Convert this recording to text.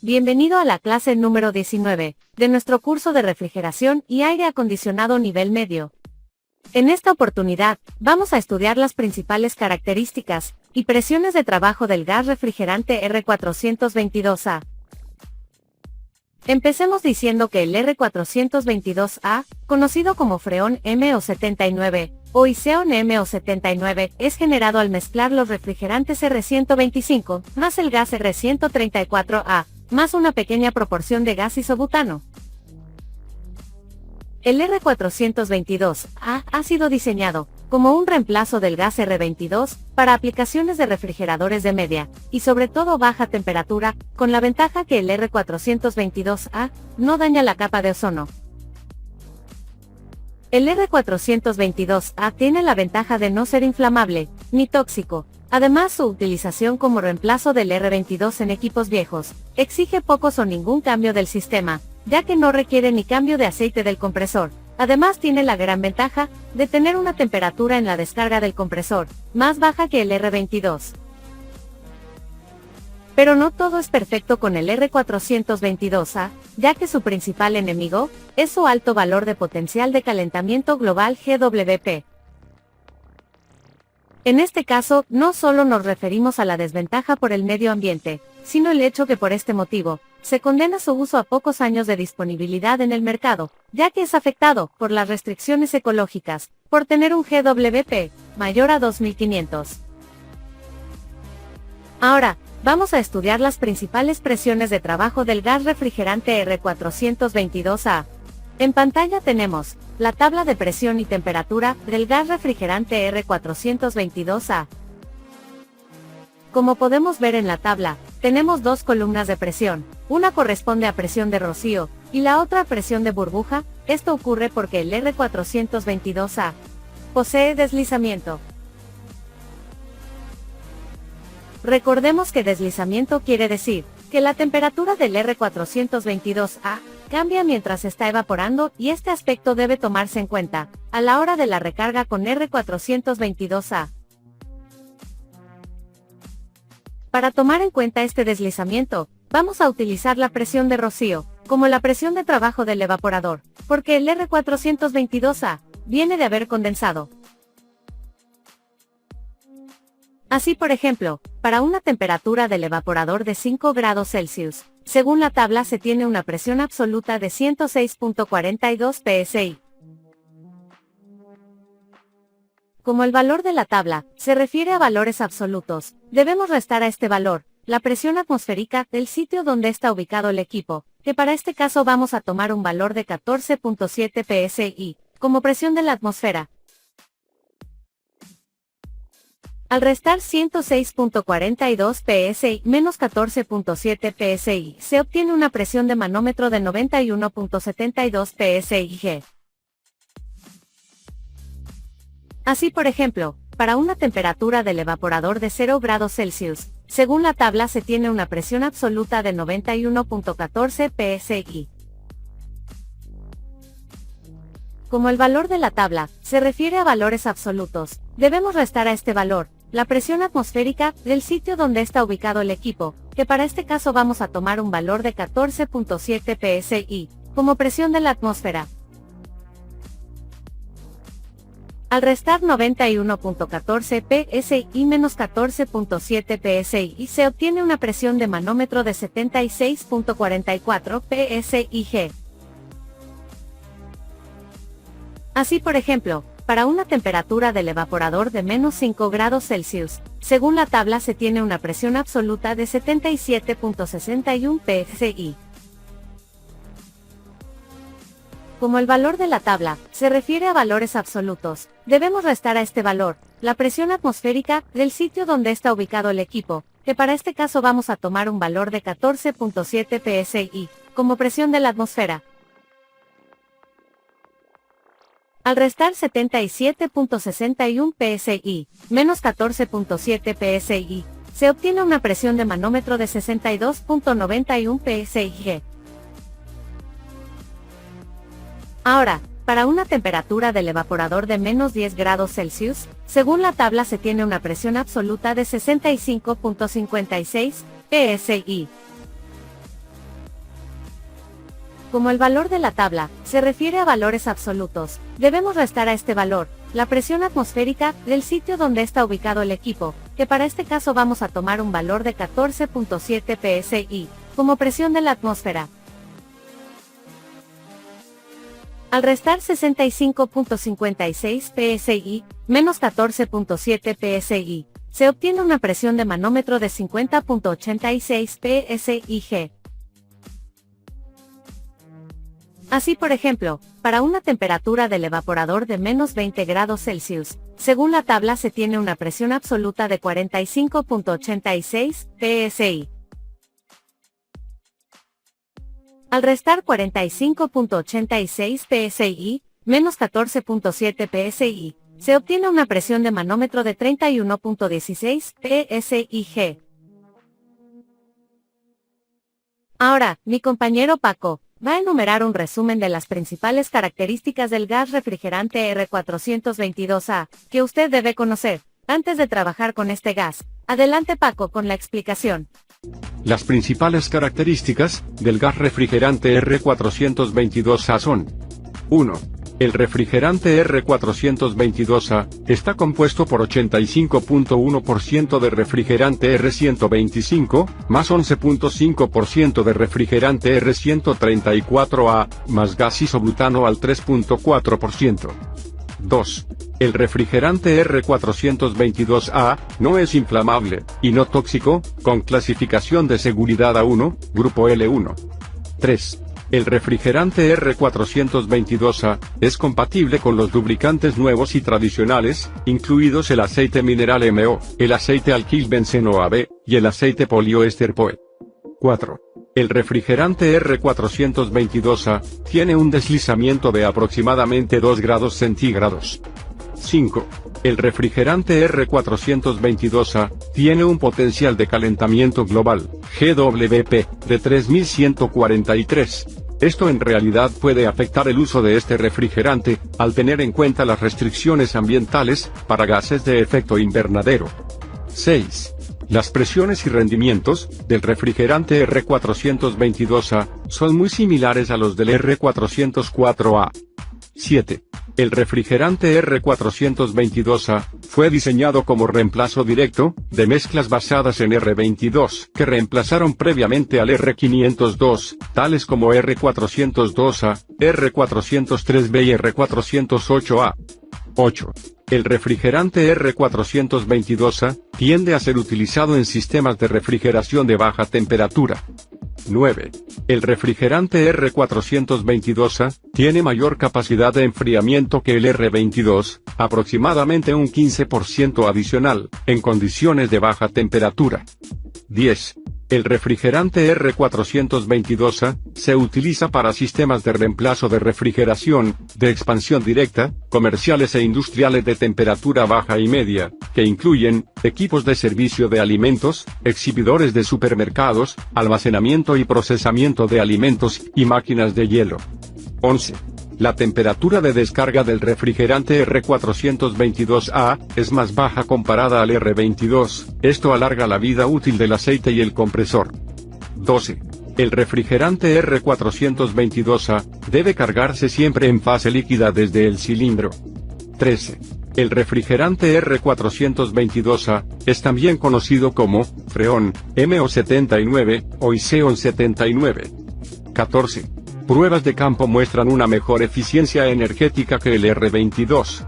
Bienvenido a la clase número 19, de nuestro curso de refrigeración y aire acondicionado nivel medio. En esta oportunidad, vamos a estudiar las principales características y presiones de trabajo del gas refrigerante R422A. Empecemos diciendo que el R422A, conocido como Freon MO79, o Iseon MO79, es generado al mezclar los refrigerantes R125, más el gas R134A, más una pequeña proporción de gas isobutano. El R422A ha sido diseñado como un reemplazo del gas R22 para aplicaciones de refrigeradores de media y sobre todo baja temperatura, con la ventaja que el R422A no daña la capa de ozono. El R422A tiene la ventaja de no ser inflamable ni tóxico. Además, su utilización como reemplazo del R22 en equipos viejos exige pocos o ningún cambio del sistema, ya que no requiere ni cambio de aceite del compresor. Además, tiene la gran ventaja de tener una temperatura en la descarga del compresor más baja que el R22. Pero no todo es perfecto con el R422A, ya que su principal enemigo es su alto valor de potencial de calentamiento global GWP. En este caso, no solo nos referimos a la desventaja por el medio ambiente, sino el hecho que por este motivo, se condena su uso a pocos años de disponibilidad en el mercado, ya que es afectado por las restricciones ecológicas, por tener un GWP mayor a 2500. Ahora, vamos a estudiar las principales presiones de trabajo del gas refrigerante R422A. En pantalla tenemos la tabla de presión y temperatura del gas refrigerante R422A. Como podemos ver en la tabla, tenemos dos columnas de presión, una corresponde a presión de rocío, y la otra a presión de burbuja. Esto ocurre porque el R422A posee deslizamiento. Recordemos que deslizamiento quiere decir que la temperatura del R422A cambia mientras está evaporando y este aspecto debe tomarse en cuenta a la hora de la recarga con R422A. Para tomar en cuenta este deslizamiento, vamos a utilizar la presión de rocío, como la presión de trabajo del evaporador, porque el R422A viene de haber condensado. Así por ejemplo, para una temperatura del evaporador de 5 grados Celsius, según la tabla se tiene una presión absoluta de 106.42 psi. Como el valor de la tabla se refiere a valores absolutos, debemos restar a este valor la presión atmosférica del sitio donde está ubicado el equipo, que para este caso vamos a tomar un valor de 14.7 psi, como presión de la atmósfera. Al restar 106.42 psi menos 14.7 psi, se obtiene una presión de manómetro de 91.72 psi. Así por ejemplo, para una temperatura del evaporador de 0 grados Celsius, según la tabla se tiene una presión absoluta de 91.14 psi. Como el valor de la tabla se refiere a valores absolutos, debemos restar a este valor la presión atmosférica del sitio donde está ubicado el equipo, que para este caso vamos a tomar un valor de 14.7 psi, como presión de la atmósfera. Al restar 91.14 psi menos 14.7 psi se obtiene una presión de manómetro de 76.44 psi. Así por ejemplo, para una temperatura del evaporador de menos 5 grados Celsius, según la tabla se tiene una presión absoluta de 77.61 psi. Como el valor de la tabla se refiere a valores absolutos, debemos restar a este valor la presión atmosférica del sitio donde está ubicado el equipo, que para este caso vamos a tomar un valor de 14.7 psi, como presión de la atmósfera. Al restar 77.61 psi, menos 14.7 psi, se obtiene una presión de manómetro de 62.91 psi. Ahora, para una temperatura del evaporador de menos 10 grados Celsius, según la tabla se tiene una presión absoluta de 65.56 psi. Como el valor de la tabla se refiere a valores absolutos, debemos restar a este valor la presión atmosférica del sitio donde está ubicado el equipo, que para este caso vamos a tomar un valor de 14.7 psi, como presión de la atmósfera. Al restar 65.56 psi, menos 14.7 psi, se obtiene una presión de manómetro de 50.86 psig. Así por ejemplo, para una temperatura del evaporador de menos 20 grados Celsius, según la tabla se tiene una presión absoluta de 45.86 psi. Al restar 45.86 psi, menos 14.7 psi, se obtiene una presión de manómetro de 31.16 psig. Ahora, mi compañero Paco va a enumerar un resumen de las principales características del gas refrigerante R422A, que usted debe conocer, antes de trabajar con este gas. Adelante Paco con la explicación. Las principales características del gas refrigerante R422A son: 1. El refrigerante R422A está compuesto por 85.1% de refrigerante R125, más 11.5% de refrigerante R134A, más gas isobutano al 3.4%. 2. El refrigerante R422A no es inflamable y no tóxico, con clasificación de seguridad A1, grupo L1. 3. El refrigerante R422A es compatible con los lubricantes nuevos y tradicionales, incluidos el aceite mineral MO, el aceite alquil benceno AB, y el aceite poliéster POE. 4. El refrigerante R422A tiene un deslizamiento de aproximadamente 2 grados centígrados. 5. El refrigerante R422A tiene un potencial de calentamiento global, GWP, de 3143. Esto en realidad puede afectar el uso de este refrigerante, al tener en cuenta las restricciones ambientales para gases de efecto invernadero. 6. Las presiones y rendimientos del refrigerante R422A son muy similares a los del R404A. 7. El refrigerante R422A fue diseñado como reemplazo directo de mezclas basadas en R22 que reemplazaron previamente al R502, tales como R402A, R403B y R408A. 8. El refrigerante R422A tiende a ser utilizado en sistemas de refrigeración de baja temperatura. 9. El refrigerante R422A tiene mayor capacidad de enfriamiento que el R22, aproximadamente un 15% adicional, en condiciones de baja temperatura. 10. El refrigerante R422A se utiliza para sistemas de reemplazo de refrigeración, de expansión directa, comerciales e industriales de temperatura baja y media, que incluyen equipos de servicio de alimentos, exhibidores de supermercados, almacenamiento y procesamiento de alimentos y máquinas de hielo. 11. La temperatura de descarga del refrigerante R422A es más baja comparada al R22, esto alarga la vida útil del aceite y el compresor. 12. El refrigerante R422A debe cargarse siempre en fase líquida desde el cilindro. 13. El refrigerante R422A es también conocido como Freon, MO79 o Iseon 79. 14. Pruebas de campo muestran una mejor eficiencia energética que el R22.